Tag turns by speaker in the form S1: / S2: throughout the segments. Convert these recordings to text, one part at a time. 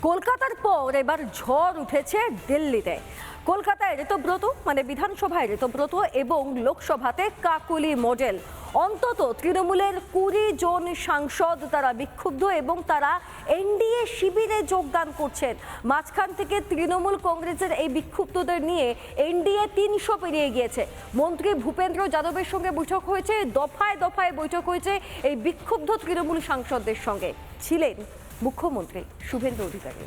S1: কলকাতার পর এবার ঝড় উঠেছে দিল্লিতে। কলকাতায় ঋতব্রত বিধানসভায় ঋতব্রত এবং লোকসভাতে কাকলি মডেল। অন্তত তৃণমূলের 20 জন সাংসদ তারা বিক্ষুব্ধ এবং তারা এনডিএ শিবিরে যোগদান করছেন। মাঝখান থেকে তৃণমূল কংগ্রেসের এই বিক্ষুব্ধদের নিয়ে এনডিএ 300 পেরিয়ে গিয়েছে। মন্ত্রী ভূপেন্দ্র যাদবের সঙ্গে বৈঠক হয়েছে, দফায় দফায় বৈঠক হয়েছে এই বিক্ষুব্ধ তৃণমূল সাংসদদের সঙ্গে। ছিলেন মুখ্যমন্ত্রী শুভেন্দু অধিকারী।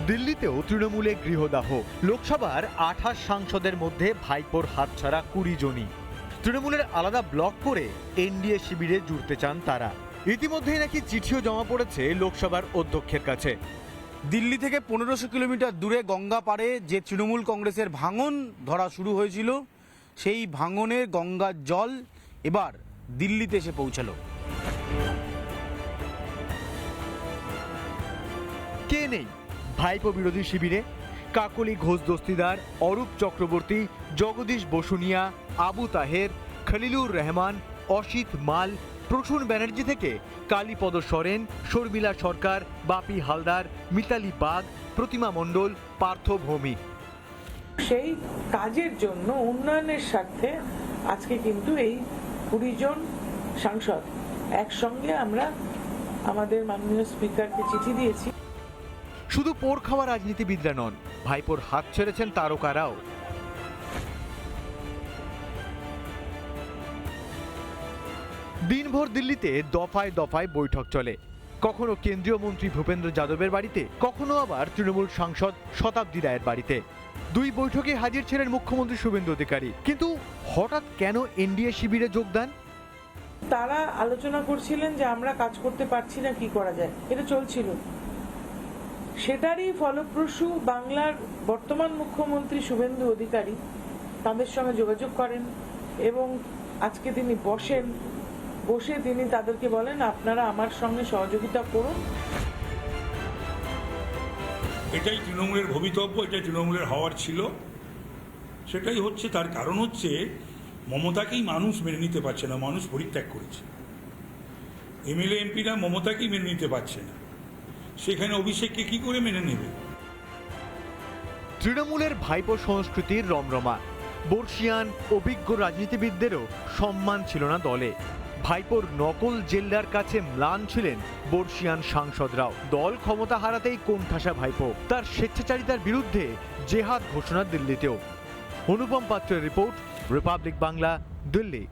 S2: দিল্লিতেও তৃণমূলে গৃহদাহ। লোকসভার 28 সাংসদের মধ্যে ভাইপোর হাতছাড়া 20 জনই। তৃণমূলের আলাদা ব্লক করে এনডিএ শিবিরে জুড়তে চান তারা। ইতিমধ্যেই নাকি চিঠিও জমা পড়েছে লোকসভার অধ্যক্ষের কাছে।
S3: দিল্লি থেকে 1500 কিলোমিটার দূরে গঙ্গা পাড়ে যে তৃণমূল কংগ্রেসের ভাঙন ধরা শুরু হয়েছিল, সেই ভাঙনের গঙ্গার জল এবার দিল্লিতে এসে পৌঁছালো।
S2: কে নেই ভাইপো বিরোধী শিবিরে? কাকলি ঘোষ দস্তিদার, অরূপ চক্রবর্তী, জগদীশ বসুনিয়া, আবু তাহের, খলিলুর রহমান, অসিত মাল, প্রসূন ব্যানার্জি থেকে কালীপদ সরেন, শর্মিলা সরকার, বাপি হালদার, মিতালি বাগ, প্রতিমা মণ্ডল, পার্থ ভৌমিক।
S4: সেই কাজের জন্য উন্নয়নের স্বার্থে আজকে কিন্তু এই 20 জন সাংসদ একসঙ্গে আমরা আমাদের মাননীয় স্পিকারকে চিঠি দিয়েছি।
S2: শুধু পোর খাওয়া রাজনীতিবিদরা নন, ভাইপোর হাত ছেড়েছেন তারকারাও। দিনভর দিল্লিতে দফায় দফায় বৈঠক চলে। কখনো কেন্দ্রীয় মন্ত্রী ভূপেন্দ্র যাদবের বাড়িতে, কখনো আবার তৃণমূল সাংসদ শতাব্দী রায়ের বাড়িতে। দুই বৈঠকে হাজির ছিলেন মুখ্যমন্ত্রী শুভেন্দু অধিকারী। কিন্তু হঠাৎ কেন এনডিএ শিবিরে যোগদান?
S4: তারা আলোচনা করছিলেন যে আমরা কাজ করতে পারছি না, কি করা যায়, এটা চলছিল। সেটারই ফলপ্রসূ বাংলার বর্তমান মুখ্যমন্ত্রী শুভেন্দু অধিকারী তাদের সঙ্গে যোগাযোগ করেন এবং আজকে তিনি বসে তিনি তাদেরকে বলেন, আপনারা আমার সঙ্গে সহযোগিতা করুন।
S5: এটাই তৃণমূলের ভবিতব্য, এটাই তৃণমূলের হওয়ার ছিল, সেটাই হচ্ছে। তার কারণ হচ্ছে মমতাকেই মানুষ মেনে নিতে পারছে না, মানুষ পরিত্যাগ করেছে। এমএলএ এমপিরা মমতাকেই মেনে নিতে পারছে না, সেখানে অভিষেককে কি করে মেনে নেবে?
S2: তৃণমূলের ভাইপো সংস্কৃতির রমরমা। বর্ষিয়ান অভিজ্ঞ রাজনীতিবিদদেরও সম্মান ছিল না দলে। ভাইপোর নকল জেল্লার কাছে ম্লান ছিলেন বর্ষিয়ান সাংসদরাও। দল ক্ষমতা হারাতেই কোণঠাসা ভাইপো। তার স্বেচ্ছাচারিতার বিরুদ্ধে জেহাদ ঘোষণা দিল্লিতেও। অনুপম পাত্রের রিপোর্ট, রিপাবলিক বাংলা, দিল্লি।